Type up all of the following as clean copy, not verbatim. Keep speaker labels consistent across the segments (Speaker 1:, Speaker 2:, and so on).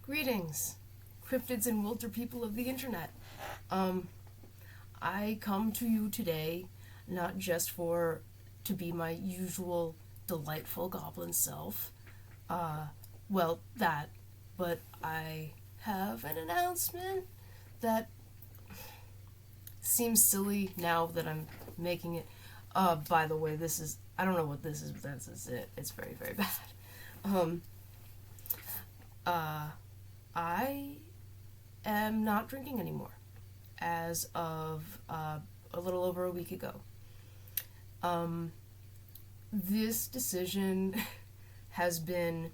Speaker 1: Greetings, cryptids and wilder people of the internet. I come to you today not just to be my usual delightful goblin self. Well, that, but I have an announcement that seems silly now that I'm making it. By the way, I don't know what this is, but that's it. It's very, very bad. I am not drinking anymore as of a little over a week ago. This decision has been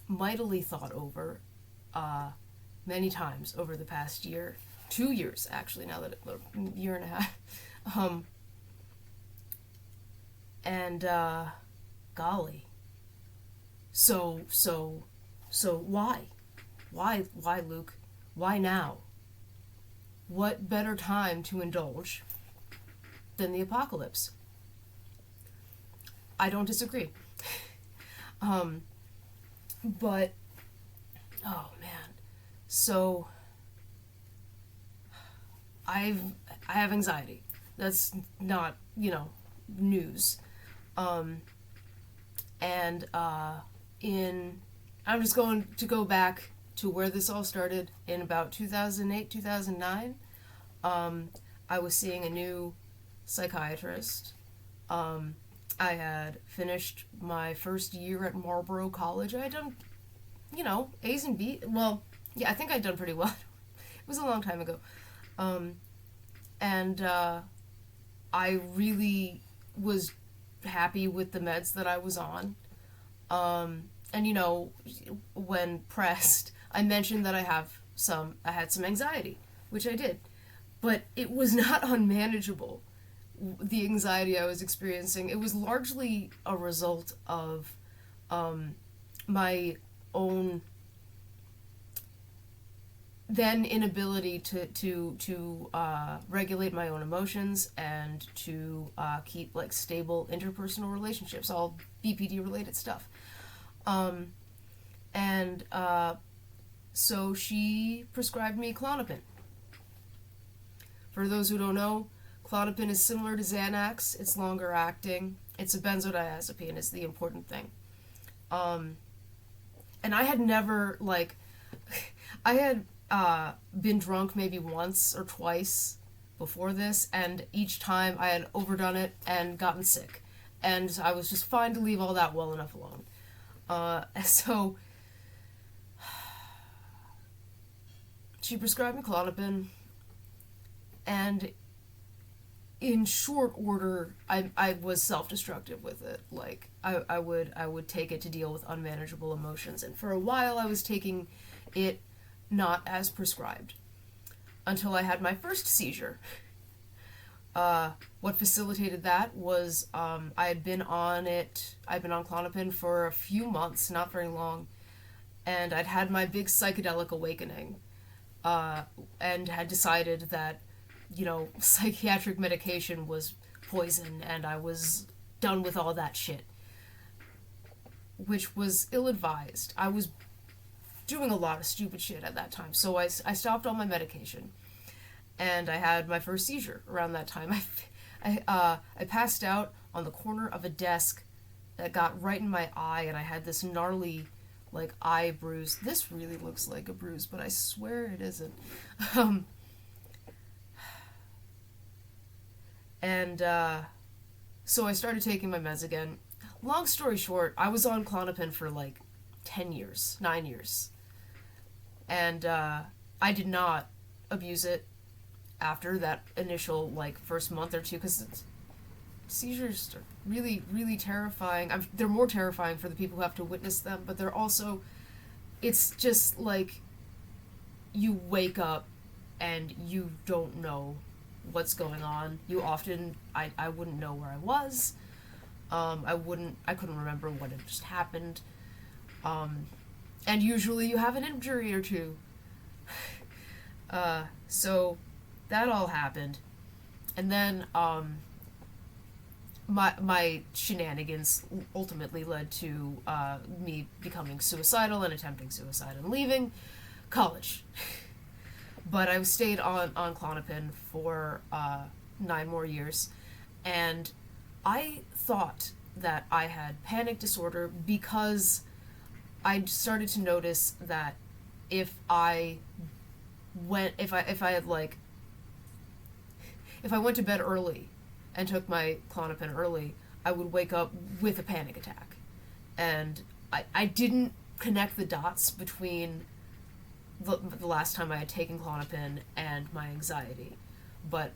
Speaker 1: mightily thought over many times over the past year. 2 years, actually, now that a year and a half. Golly. So why? Why, Luke? Why now? What better time to indulge than the apocalypse? I don't disagree. But, oh man. So, I have anxiety. That's not, news. I'm just going to go back to where this all started in about 2008, 2009. I was seeing a new psychiatrist. I had finished my first year at Marlborough College. I had done, A's and B's. Well, yeah, I think I'd done pretty well. It was a long time ago. I really was happy with the meds that I was on. When pressed, I mentioned that I had some anxiety, which I did. But it was not unmanageable, the anxiety I was experiencing. It was largely a result of my own then inability to regulate my own emotions and to keep stable interpersonal relationships, all BPD related stuff. So she prescribed me Klonopin. For those who don't know, Klonopin is similar to Xanax. It's longer acting. It's a benzodiazepine is the important thing. And I had never, I had been drunk maybe once or twice before this, and each time I had overdone it and gotten sick. And I was just fine to leave all that well enough alone. So she prescribed me Klonopin, and in short order, I was self-destructive with it. I would take it to deal with unmanageable emotions, and for a while I was taking it not as prescribed until I had my first seizure. What facilitated that was I'd been on Klonopin for a few months, not very long, and I'd had my big psychedelic awakening, and had decided that, psychiatric medication was poison, and I was done with all that shit, which was ill-advised. I was doing a lot of stupid shit at that time, so I stopped all my medication. And I had my first seizure around that time. I passed out on the corner of a desk that got right in my eye, and I had this gnarly, eye bruise. This really looks like a bruise, but I swear it isn't. So I started taking my meds again. Long story short, I was on Klonopin for 9 years. And I did not abuse it after that initial first month or two, because seizures are really, really terrifying. They're more terrifying for the people who have to witness them, but they're also, it's just you wake up and you don't know what's going on. You often, I wouldn't know where I was. I couldn't remember what had just happened. And usually you have an injury or two. So that all happened. And then, my shenanigans ultimately led to me becoming suicidal and attempting suicide and leaving college. But I stayed on Klonopin for 9 more years, and I thought that I had panic disorder because I started to notice that if I went to bed early and took my Klonopin early, I would wake up with a panic attack. And I didn't connect the dots between the last time I had taken Klonopin and my anxiety. But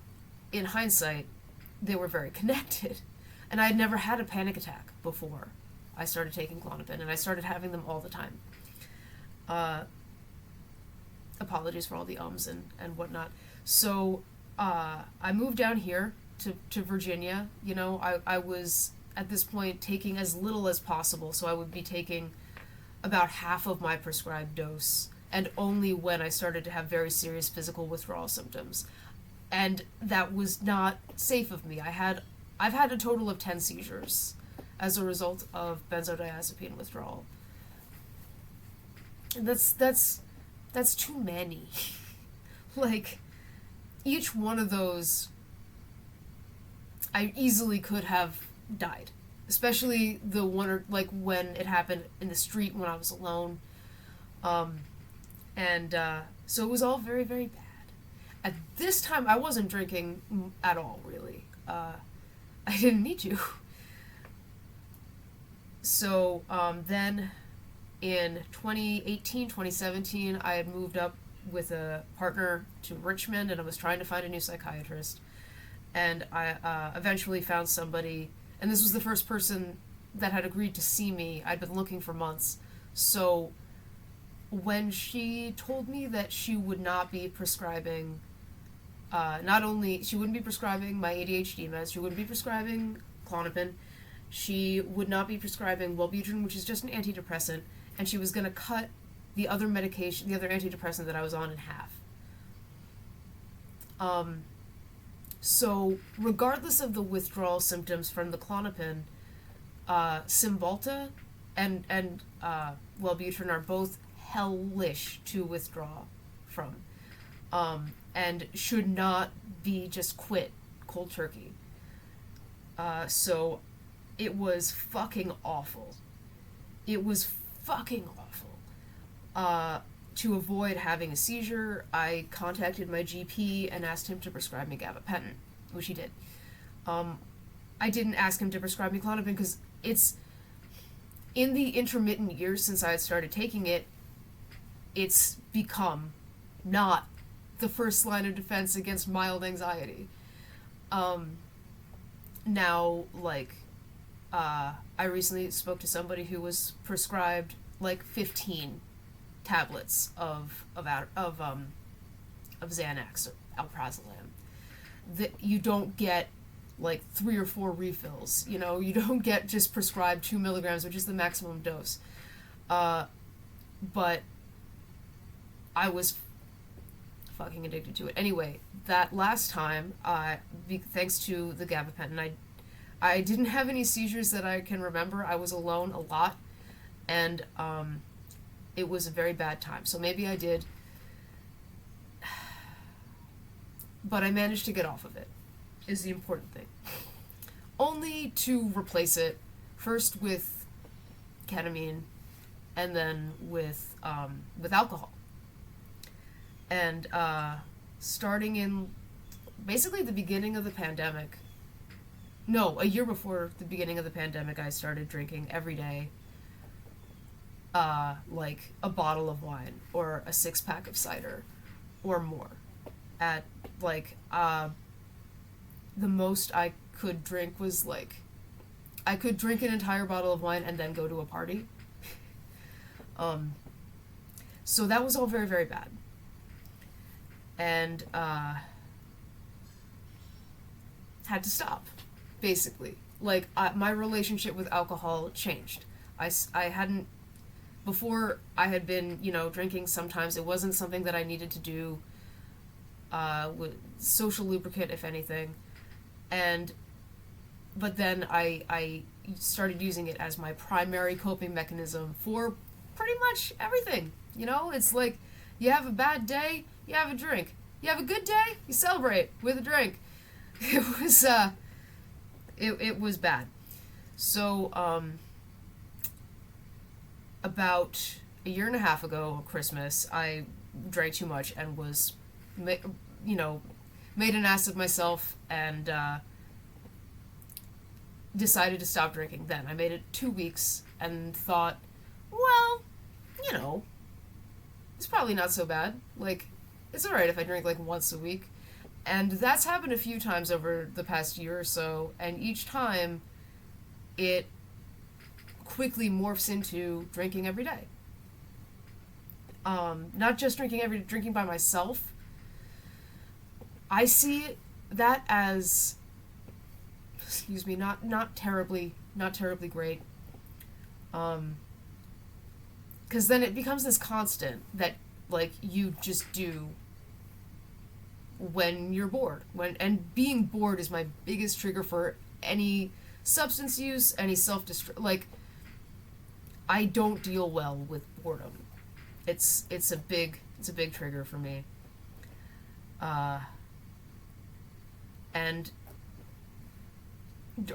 Speaker 1: in hindsight, they were very connected. And I had never had a panic attack before I started taking Klonopin, and I started having them all the time. Apologies for all the ums and whatnot. So I moved down here to Virginia. You know, I was at this point taking as little as possible, so I would be taking about half of my prescribed dose, and only when I started to have very serious physical withdrawal symptoms. And that was not safe of me. I've had a total of 10 seizures as a result of benzodiazepine withdrawal. And that's too many. Like, each one of those, I easily could have died. Especially the one, like, when it happened in the street when I was alone. So it was all very, very bad. At this time, I wasn't drinking at all, really. I didn't need to. So then in 2018, 2017, I had moved up with a partner to Richmond, and I was trying to find a new psychiatrist. And I eventually found somebody, and this was the first person that had agreed to see me. I'd been looking for months. So when she told me that she would not be prescribing, not only, she wouldn't be prescribing my ADHD meds, she wouldn't be prescribing Klonopin, she would not be prescribing Wellbutrin, which is just an antidepressant, and she was going to cut the other medication, the other antidepressant that I was on, in half. So regardless of the withdrawal symptoms from the Klonopin, Cymbalta and Wellbutrin are both hellish to withdraw from, and should not be just quit cold turkey. So it was fucking awful. It was fucking awful. To avoid having a seizure, I contacted my GP and asked him to prescribe me gabapentin, which he did. I didn't ask him to prescribe me Klonopin because it's, in the intermittent years since I had started taking it, it's become not the first line of defense against mild anxiety. Now, like, I recently spoke to somebody who was prescribed like 15 tablets of Xanax or alprazolam. That you don't get like 3 or 4 refills. You know, you don't get just prescribed 2 milligrams, which is the maximum dose. But I was fucking addicted to it. Anyway, that last time, thanks to the gabapentin, I didn't have any seizures that I can remember. I was alone a lot, and it was a very bad time. So maybe I did, but I managed to get off of it, is the important thing. Only to replace it, first with ketamine, and then with alcohol. And starting in basically the beginning of the pandemic, no, a year before the beginning of the pandemic, I started drinking every day, like a bottle of wine or a 6-pack of cider or more. At like, the most I could drink was like, I could drink an entire bottle of wine and then go to a party. So that was all very, very bad. And had to stop, basically. Like, my relationship with alcohol changed. I hadn't, before I had been, you know, drinking sometimes. It wasn't something that I needed to do, with social lubricant, if anything. And but then I started using it as my primary coping mechanism for pretty much everything. You know, it's like you have a bad day, you have a drink. You have a good day, you celebrate with a drink. It was it was bad. So about a year and a half ago, Christmas, I drank too much and was, you know, made an ass of myself and decided to stop drinking. Then I made it 2 weeks and thought, well, you know, it's probably not so bad. Like, it's alright if I drink like once a week. And that's happened a few times over the past year or so, and each time it quickly morphs into drinking every day. Not just drinking by myself. I see that as, excuse me, not terribly great. Because then it becomes this constant that, like, you just do when you're bored. And being bored is my biggest trigger for any substance use, any self-destruct. Like, I don't deal well with boredom. It's a big trigger for me. And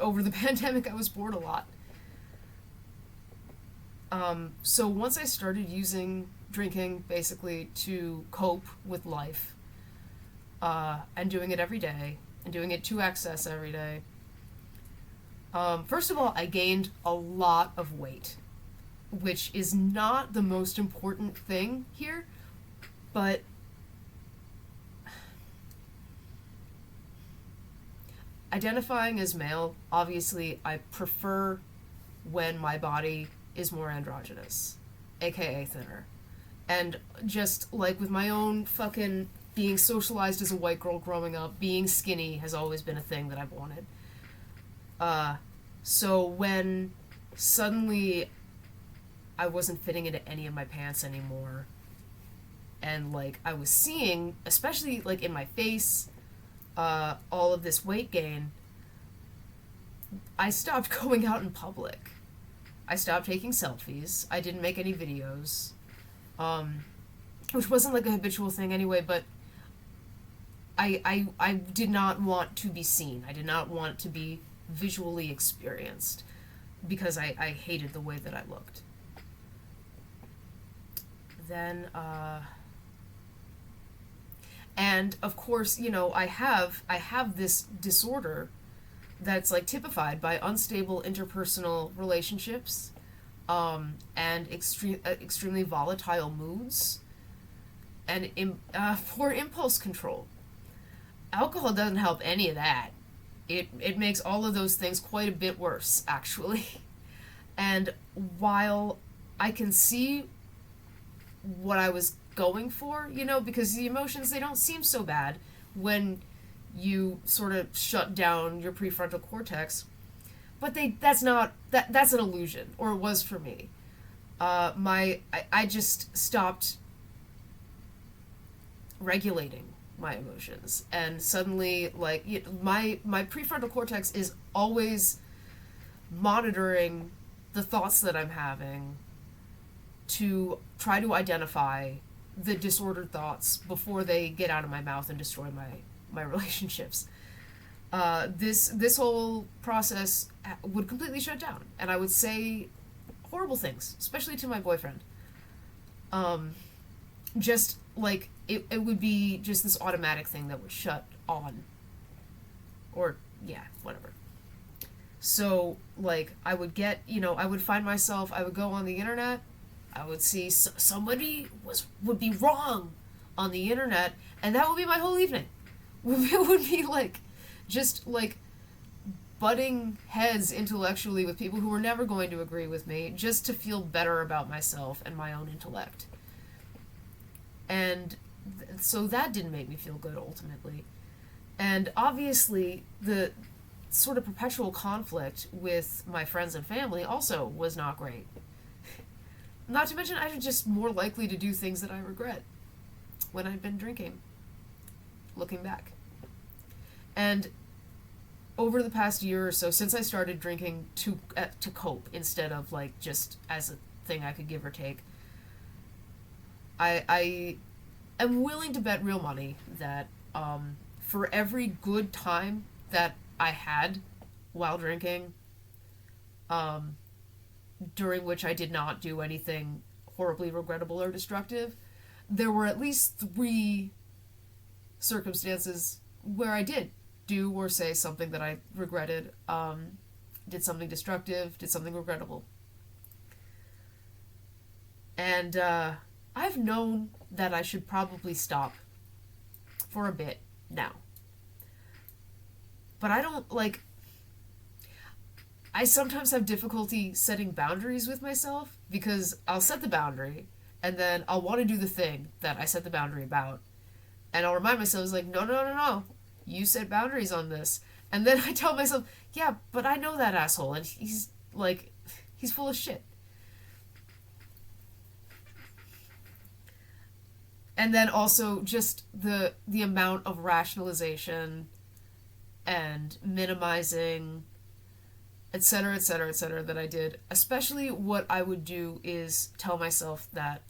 Speaker 1: over the pandemic, I was bored a lot. So once I started using drinking basically to cope with life, and doing it every day, and doing it to excess every day, first of all, I gained a lot of weight, which is not the most important thing here, but identifying as male, obviously, I prefer when my body is more androgynous, aka thinner. And just, like, with my own fucking being socialized as a white girl growing up, being skinny has always been a thing that I've wanted. So when suddenly I wasn't fitting into any of my pants anymore, and, like, I was seeing, especially, like, in my face, all of this weight gain, I stopped going out in public. I stopped taking selfies. I didn't make any videos, which wasn't, like, a habitual thing anyway, but I did not want to be seen. I did not want to be visually experienced because I hated the way that I looked. Then, and of course, you know, I have this disorder that's, like, typified by unstable interpersonal relationships, and extremely volatile moods, and poor impulse control. Alcohol doesn't help any of that. It makes all of those things quite a bit worse, actually. And while I can see what I was going for, you know, because the emotions, they don't seem so bad when you sort of shut down your prefrontal cortex, but that's an illusion, or it was for me. I just stopped regulating my emotions, and suddenly, like, my prefrontal cortex is always monitoring the thoughts that I'm having to try to identify the disordered thoughts before they get out of my mouth and destroy my relationships. This whole process would completely shut down, and I would say horrible things, especially to my boyfriend. Just, like, it would be just this automatic thing that would shut on. Or, yeah, whatever. So, like, I would get, you know, I would find myself, I would go on the internet, I would see somebody would be wrong on the internet, and that would be my whole evening. It would be, like, just, like, butting heads intellectually with people who were never going to agree with me, just to feel better about myself and my own intellect. And so that didn't make me feel good, ultimately. And obviously, the sort of perpetual conflict with my friends and family also was not great. Not to mention, I was just more likely to do things that I regret when I'd been drinking, looking back. And over the past year or so, since I started drinking to cope instead of like just as a thing I could give or take, I am willing to bet real money that for every good time that I had while drinking, um, during which I did not do anything horribly regrettable or destructive, there were at least three circumstances where I did do or say something that I regretted, did something destructive, did something regrettable. And I've known that I should probably stop for a bit now. But I don't, like, I sometimes have difficulty setting boundaries with myself because I'll set the boundary and then I'll want to do the thing that I set the boundary about. And I'll remind myself, like, no, no, no, no. You set boundaries on this. And then I tell myself, yeah, but I know that asshole and he's, like, he's full of shit. And then also just the amount of rationalization and minimizing, etc., etc., etc., that I did. Especially what I would do is tell myself that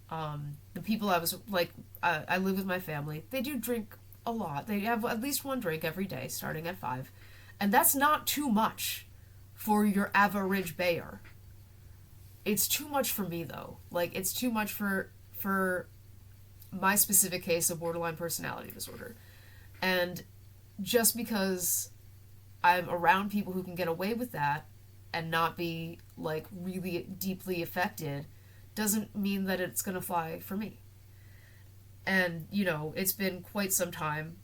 Speaker 1: the people I was, like, I live with my family, they do drink a lot. They have at least one drink every day, starting at 5. And that's not too much for your average bayer. It's too much for me, though. Like, it's too much for my specific case of borderline personality disorder. And just because I'm around people who can get away with that and not be, like, really deeply affected doesn't mean that it's going to fly for me. And, you know, it's been quite some time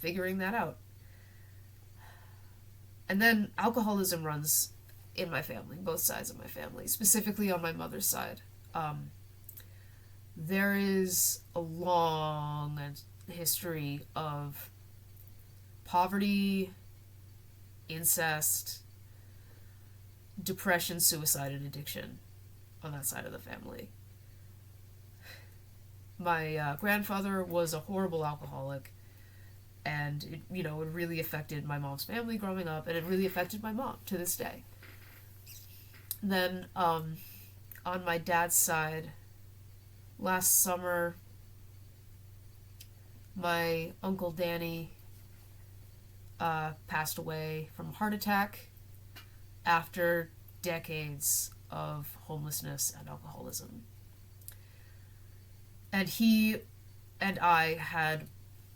Speaker 1: figuring that out. And then alcoholism runs in my family, both sides of my family, specifically on my mother's side. There is a long history of poverty, incest, depression, suicide, and addiction on that side of the family. My grandfather was a horrible alcoholic, and it, you know, it really affected my mom's family growing up, and it really affected my mom to this day. Then, on my dad's side, last summer, my Uncle Danny passed away from a heart attack after decades of homelessness and alcoholism. And he and I had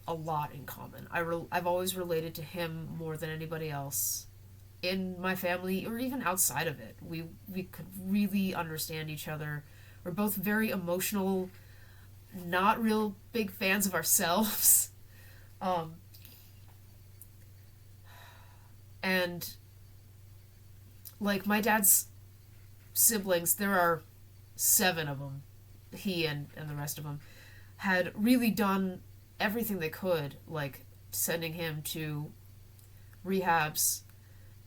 Speaker 1: a lot in common. I've always related to him more than anybody else in my family or even outside of it. We could really understand each other. We're both very emotional, not real big fans of ourselves. And like my dad's siblings, there are 7 of them, he and the rest of them, had really done everything they could, like sending him to rehabs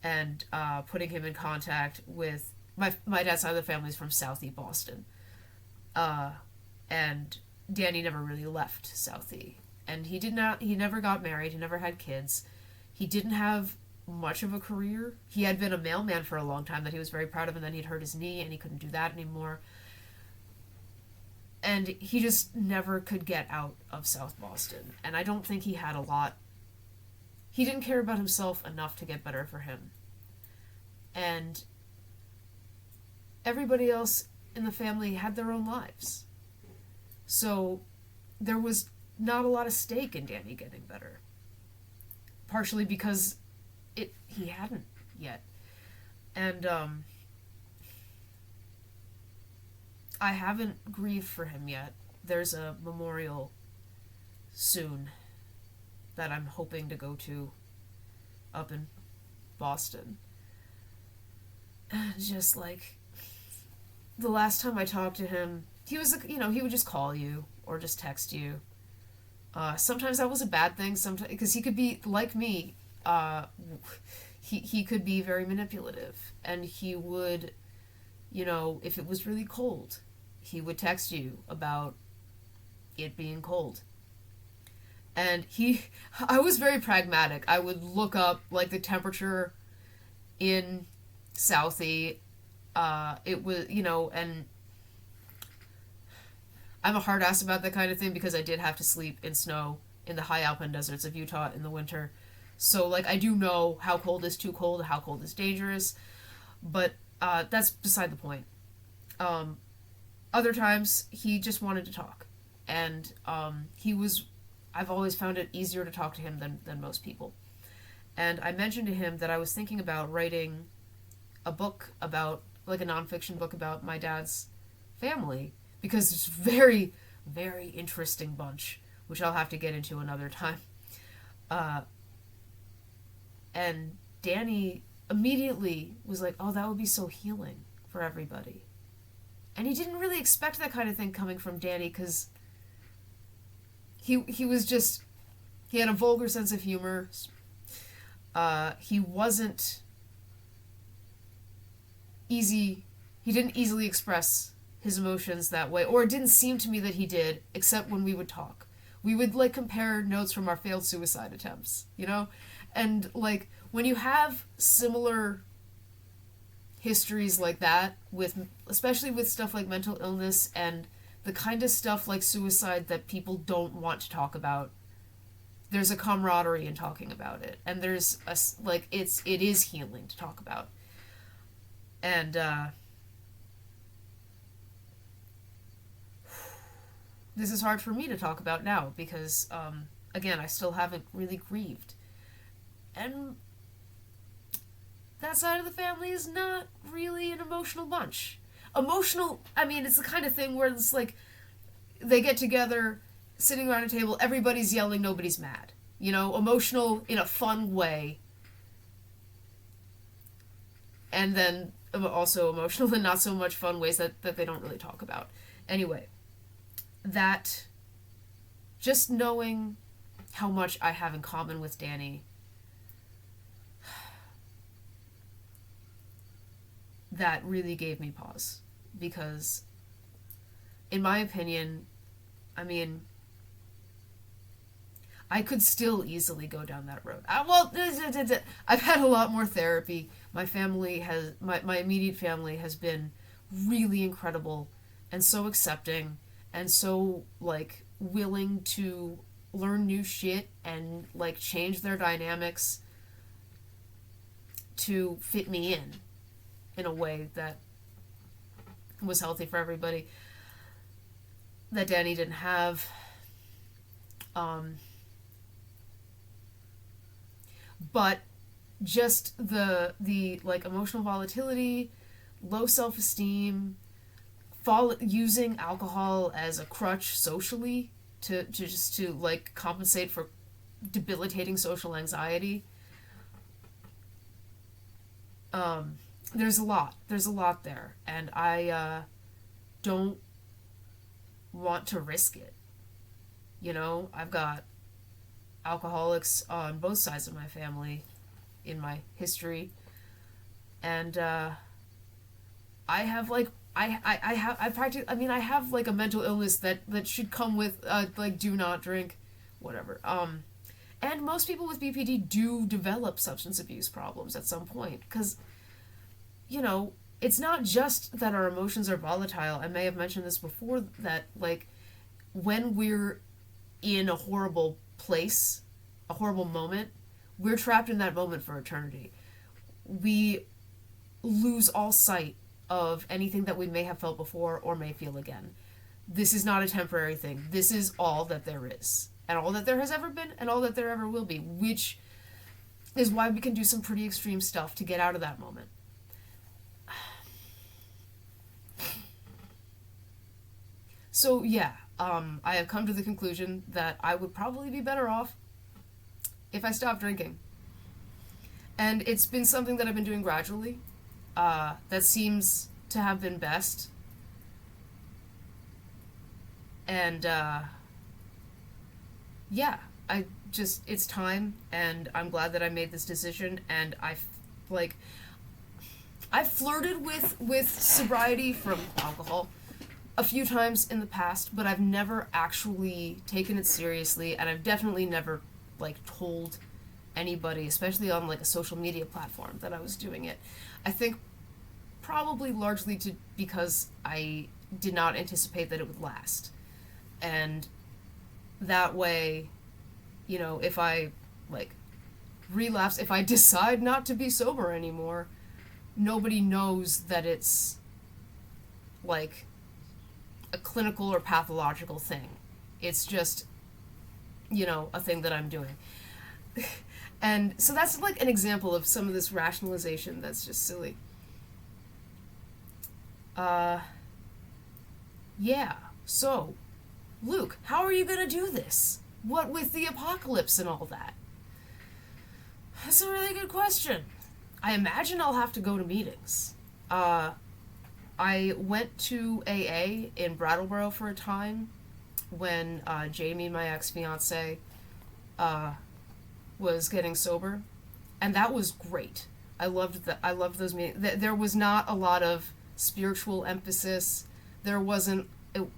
Speaker 1: and putting him in contact with my dad's side of the family is from Southie, Boston. And Danny never really left Southie. And he never got married, he never had kids. He didn't have much of a career. He had been a mailman for a long time that he was very proud of, and then he'd hurt his knee and he couldn't do that anymore. And he just never could get out of South Boston. And I don't think he had a lot. He didn't care about himself enough to get better for him. And everybody else in the family had their own lives. So there was not a lot of stake in Danny getting better. Partially because he hadn't yet. And I haven't grieved for him yet. There's a memorial soon that I'm hoping to go to up in Boston. Just like the last time I talked to him, he was, you know, he would just call you or just text you. Sometimes that was a bad thing, sometimes because he could be like me. He could be very manipulative, and he would, you know, if it was really cold, he would text you about it being cold. And I was very pragmatic. I would look up, like, the temperature in Southie. It was, and I'm a hard ass about that kind of thing because I did have to sleep in snow in the high alpine deserts of Utah in the winter. So, like, I do know how cold is too cold, how cold is dangerous, but that's beside the point. Other times, he just wanted to talk. And I've always found it easier to talk to him than most people. And I mentioned to him that I was thinking about writing a book about, like a nonfiction book about my dad's family, because it's a very, very interesting bunch, which I'll have to get into another time. And Danny immediately was like, oh, that would be so healing for everybody. And he didn't really expect that kind of thing coming from Danny, because he was just, he had a vulgar sense of humor. He wasn't easy, he didn't easily express his emotions that way, or it didn't seem to me that he did, except when we would talk. We would, like, compare notes from our failed suicide attempts, And, like, when you have similar histories like that, especially with stuff like mental illness and the kind of stuff like suicide that people don't want to talk about, there's a camaraderie in talking about it. And there's it is healing to talk about. And, this is hard for me to talk about now because, again, I still haven't really grieved. And that side of the family is not really an emotional bunch. It's the kind of thing where it's like, they get together, sitting around a table, everybody's yelling, nobody's mad. Emotional in a fun way. And then also emotional in not so much fun ways that they don't really talk about. Anyway, that just knowing how much I have in common with Danny, that really gave me pause. Because, in my opinion, I could still easily go down that road. I've had a lot more therapy. My family my immediate family has been really incredible and so accepting and so, like, willing to learn new shit and, like, change their dynamics to fit me in a way that was healthy for everybody, that Danny didn't have. But just the like, emotional volatility, low self-esteem, using alcohol as a crutch socially to like compensate for debilitating social anxiety. There's a lot there, and I don't want to risk it. I've got alcoholics on both sides of my family in my history, and I have, like, I have like a mental illness that should come with like, do not drink, whatever. And most people with BPD do develop substance abuse problems at some point, because it's not just that our emotions are volatile. I may have mentioned this before, that, like, when we're in a horrible place, a horrible moment, we're trapped in that moment for eternity. We lose all sight of anything that we may have felt before or may feel again. This is not a temporary thing. This is all that there is, and all that there has ever been, and all that there ever will be, which is why we can do some pretty extreme stuff to get out of that moment. So, yeah, I have come to the conclusion that I would probably be better off if I stopped drinking. And it's been something that I've been doing gradually. That seems to have been best. And, yeah, it's time, and I'm glad that I made this decision, and I've flirted with sobriety from alcohol a few times in the past, but I've never actually taken it seriously, and I've definitely never, like, told anybody, especially on, like, a social media platform, that I was doing it. I think probably largely because I did not anticipate that it would last. And that way, you know, if I, like, relapse, if I decide not to be sober anymore, nobody knows that it's, like, a clinical or pathological thing. It's just, you know, a thing that I'm doing. And so that's, like, an example of some of this rationalization that's just silly. Yeah, so, Luke, how are you gonna do this? What with the apocalypse and all that? That's a really good question. I imagine I'll have to go to meetings. I went to AA in Brattleboro for a time when Jamie, my ex-fiance, was getting sober, and that was great. I loved those meetings. There was not a lot of spiritual emphasis. There wasn't,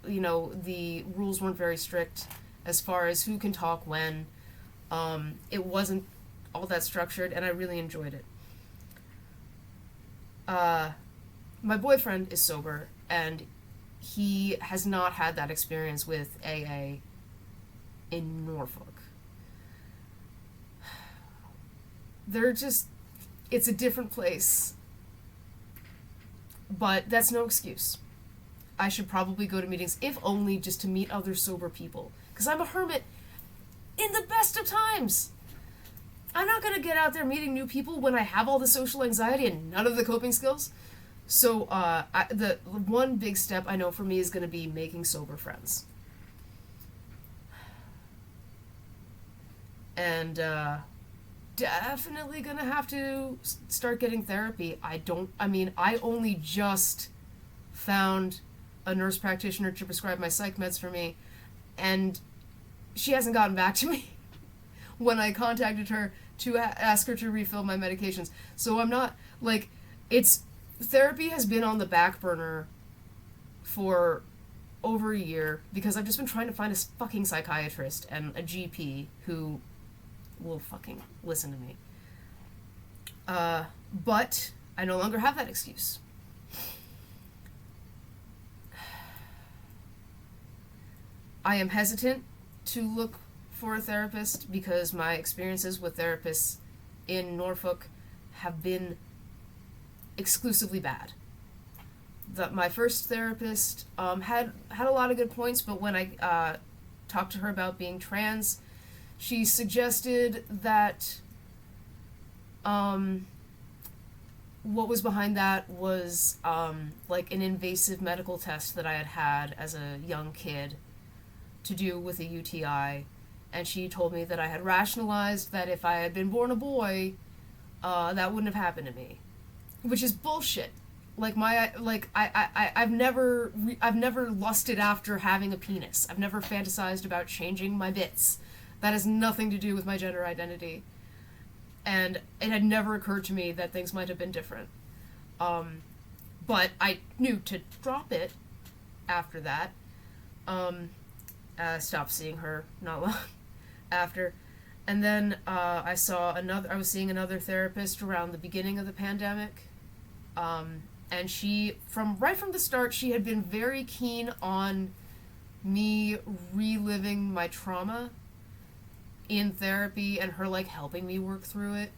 Speaker 1: you know, the rules weren't very strict as far as who can talk when. It wasn't all that structured, and I really enjoyed it. My boyfriend is sober, and he has not had that experience with AA in Norfolk. It's a different place. But that's no excuse. I should probably go to meetings, if only just to meet other sober people. Because I'm a hermit in the best of times. I'm not going to get out there meeting new people when I have all the social anxiety and none of the coping skills. So the one big step I know for me is going to be making sober friends. And definitely going to have to start getting therapy. I only just found a nurse practitioner to prescribe my psych meds for me, and she hasn't gotten back to me when I contacted her to ask her to refill my medications. So I'm not, like, therapy has been on the back burner for over a year because I've just been trying to find a fucking psychiatrist and a GP who will fucking listen to me. But I no longer have that excuse. I am hesitant to look for a therapist because my experiences with therapists in Norfolk have been exclusively bad. My first therapist had a lot of good points, but when I talked to her about being trans, she suggested that what was behind that was like an invasive medical test that I had as a young kid to do with a UTI, and she told me that I had rationalized that if I had been born a boy, that wouldn't have happened to me, which is bullshit. Like I've never lusted after having a penis. I've never fantasized about changing my bits. That has nothing to do with my gender identity. And it had never occurred to me that things might have been different. But I knew to drop it after that. I stopped seeing her not long after. And then I was seeing another therapist around the beginning of the pandemic. And she, right from the start, she had been very keen on me reliving my trauma in therapy and her, like, helping me work through it.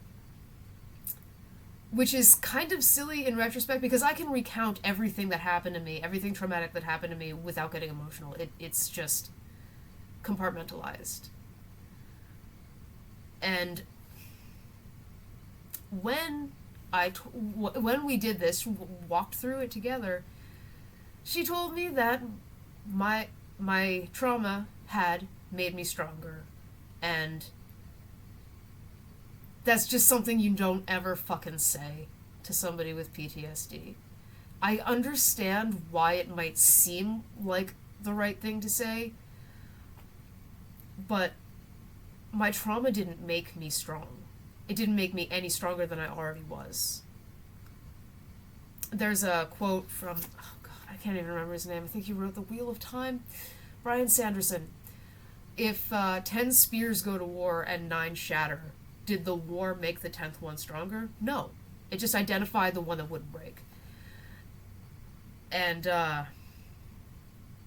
Speaker 1: Which is kind of silly in retrospect because I can recount everything that happened to me, everything traumatic that happened to me without getting emotional. It's just compartmentalized. And when we did this, walked through it together, she told me that my trauma had made me stronger, and that's just something you don't ever fucking say to somebody with PTSD. I understand why it might seem like the right thing to say, but my trauma didn't make me strong. It didn't make me any stronger than I already was. There's a quote from, oh God, I can't even remember his name. I think he wrote The Wheel of Time. Brian Sanderson. If 10 spears go to war and 9 shatter, did the war make the 10th one stronger? No. It just identified the one that wouldn't break. And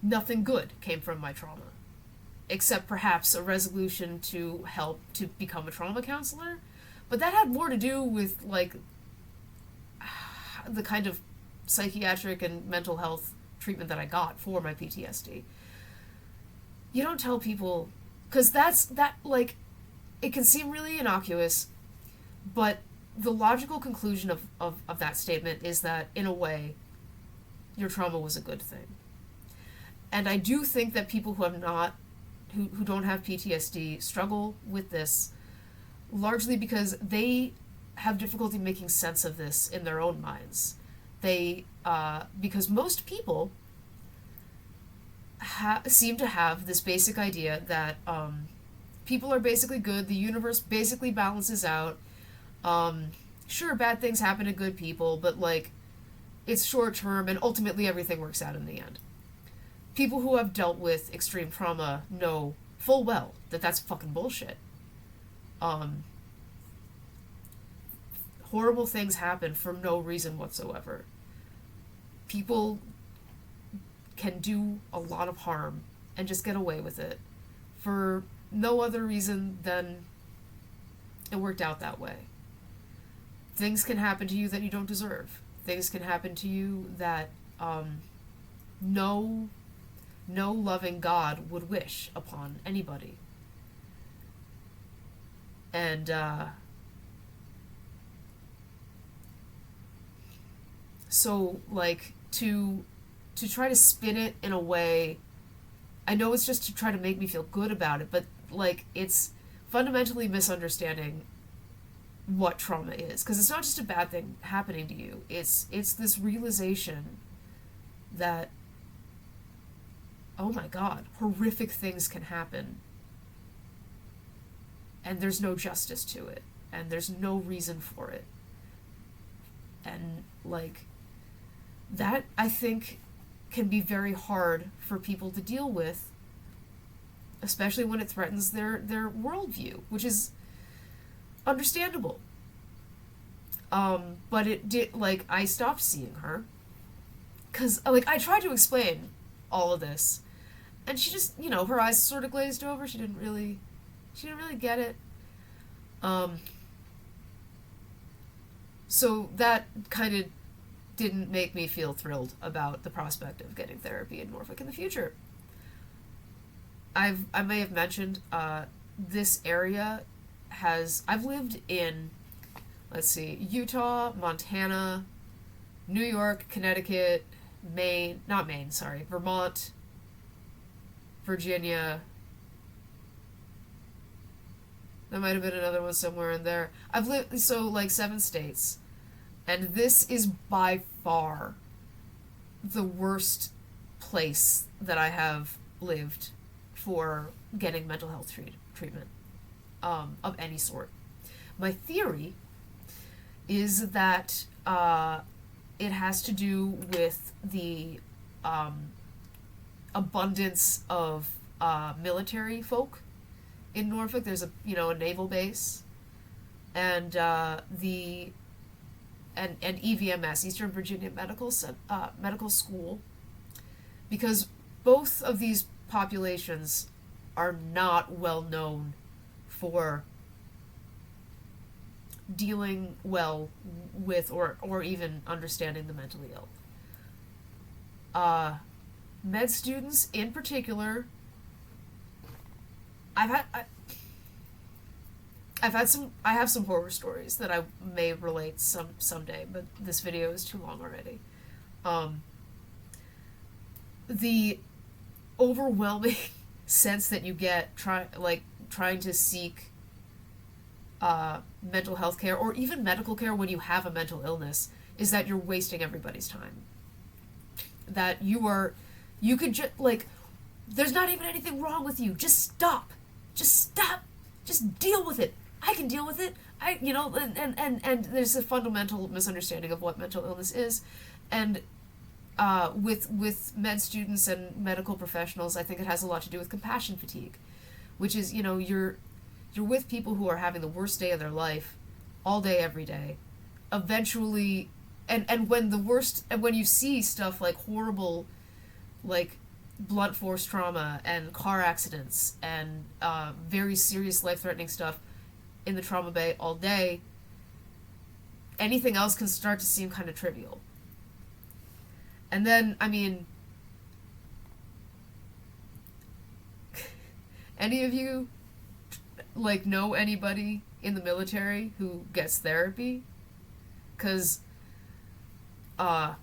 Speaker 1: nothing good came from my trauma. Except perhaps a resolution to help to become a trauma counselor. But that had more to do with, like, the kind of psychiatric and mental health treatment that I got for my PTSD. You don't tell people, because like, it can seem really innocuous, but the logical conclusion of that statement is that, in a way, your trauma was a good thing. And I do think that people who don't have PTSD struggle with this, largely because they have difficulty making sense of this in their own minds. Because most people seem to have this basic idea that people are basically good, the universe basically balances out. Sure, bad things happen to good people, but, like, it's short term, and ultimately everything works out in the end. People who have dealt with extreme trauma know full well that that's fucking bullshit. Horrible things happen for no reason whatsoever. People can do a lot of harm and just get away with it for no other reason than it worked out that way. Things can happen to you that you don't deserve. Things can happen to you that no loving God would wish upon anybody. And so, like, to try to spin it in a way, I know it's just to try to make me feel good about it, but, like, it's fundamentally misunderstanding what trauma is, because it's not just a bad thing happening to you. It's this realization that, oh my God, horrific things can happen, and there's no justice to it, and there's no reason for it. And, like, that, I think, can be very hard for people to deal with, especially when it threatens their worldview, which is understandable. But it did, like, I stopped seeing her, because, like, I tried to explain all of this, and she just, you know, her eyes sort of glazed over. She didn't really get it. So that kind of didn't make me feel thrilled about the prospect of getting therapy in Norfolk in the future. I may have mentioned, this area I've lived in, let's see, Utah, Montana, New York, Connecticut, Vermont, Virginia. There might have been another one somewhere in there. I've lived, so, like, 7 states. And this is by far the worst place that I have lived for getting mental health treatment of any sort. My theory is that it has to do with the abundance of military folk in Norfolk. There's a naval base, and and EVMS, Eastern Virginia Medical School, because both of these populations are not well known for dealing well with or even understanding the mentally ill. Med students in particular, I have some horror stories that I may relate someday, but this video is too long already. The overwhelming sense that you get trying to seek mental health care or even medical care when you have a mental illness is that you're wasting everybody's time. That you could just, like, there's not even anything wrong with you. Just stop. Just deal with it. I can deal with it. And there's a fundamental misunderstanding of what mental illness is. And with med students and medical professionals, I think it has a lot to do with compassion fatigue, which is, you know, you're with people who are having the worst day of their life all day every day. Eventually, and when the worst, and when you see stuff like horrible, like blunt force trauma and car accidents and very serious life threatening stuff in the trauma bay all day, anything else can start to seem kind of trivial. And then, I mean, any of you like know anybody in the military who gets therapy? Because I've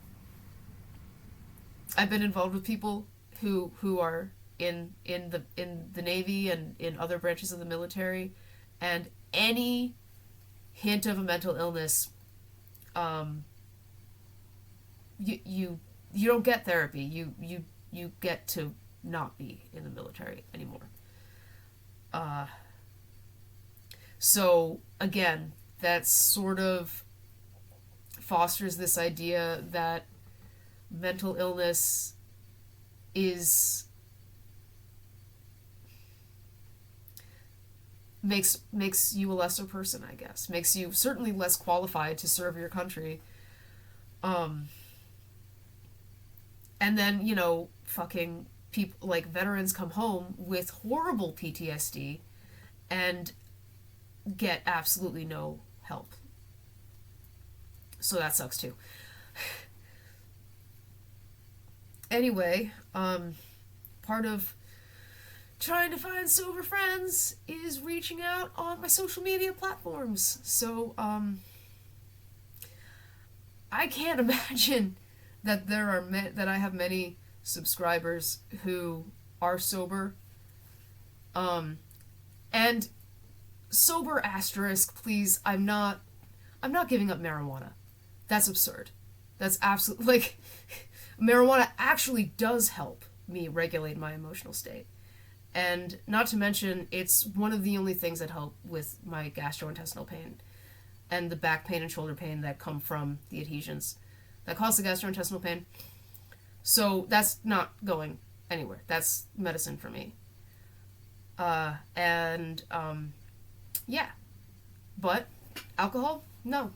Speaker 1: been involved with people who are in the Navy and in other branches of the military, and any hint of a mental illness, you don't get therapy. You get to not be in the military anymore. So again, that sort of fosters this idea that mental illness is makes you a lesser person, I guess. Makes you certainly less qualified to serve your country. And then, you know, fucking people like veterans come home with horrible PTSD and get absolutely no help. So that sucks too. Anyway, part of trying to find sober friends is reaching out on my social media platforms. So, I can't imagine that that I have many subscribers who are sober. And sober asterisk, please, I'm not giving up marijuana. That's absurd. That's absolutely, like, marijuana actually does help me regulate my emotional state. And not to mention, it's one of the only things that help with my gastrointestinal pain and the back pain and shoulder pain that come from the adhesions that cause the gastrointestinal pain. So that's not going anywhere. That's medicine for me. Yeah. But alcohol? No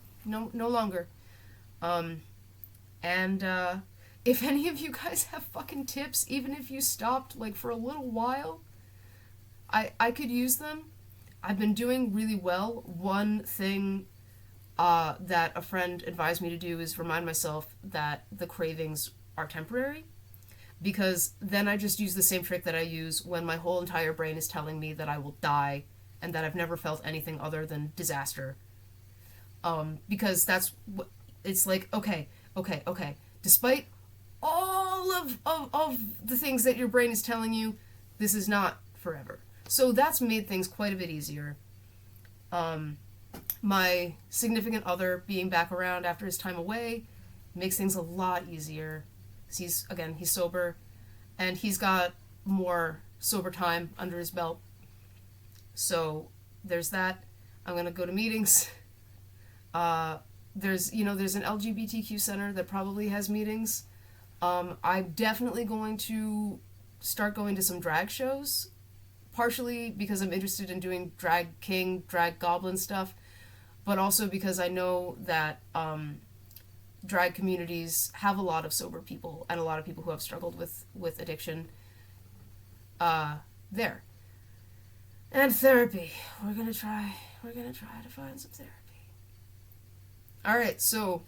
Speaker 1: longer. If any of you guys have fucking tips, even if you stopped like for a little while, I could use them. I've been doing really well. One thing that a friend advised me to do is remind myself that the cravings are temporary, because then I just use the same trick that I use when my whole entire brain is telling me that I will die and that I've never felt anything other than disaster. Because that's what it's like. Okay. Despite all of the things that your brain is telling you, this is not forever. So that's made things quite a bit easier. My significant other being back around after his time away makes things a lot easier. He's sober, and he's got more sober time under his belt. So there's that. I'm gonna go to meetings. There's an LGBTQ center that probably has meetings. I'm definitely going to start going to some drag shows, partially because I'm interested in doing drag king, drag goblin stuff, but also because I know that drag communities have a lot of sober people and a lot of people who have struggled with addiction there. And therapy. We're gonna try to find some therapy. Alright, so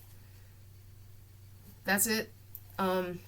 Speaker 1: that's it. Bye.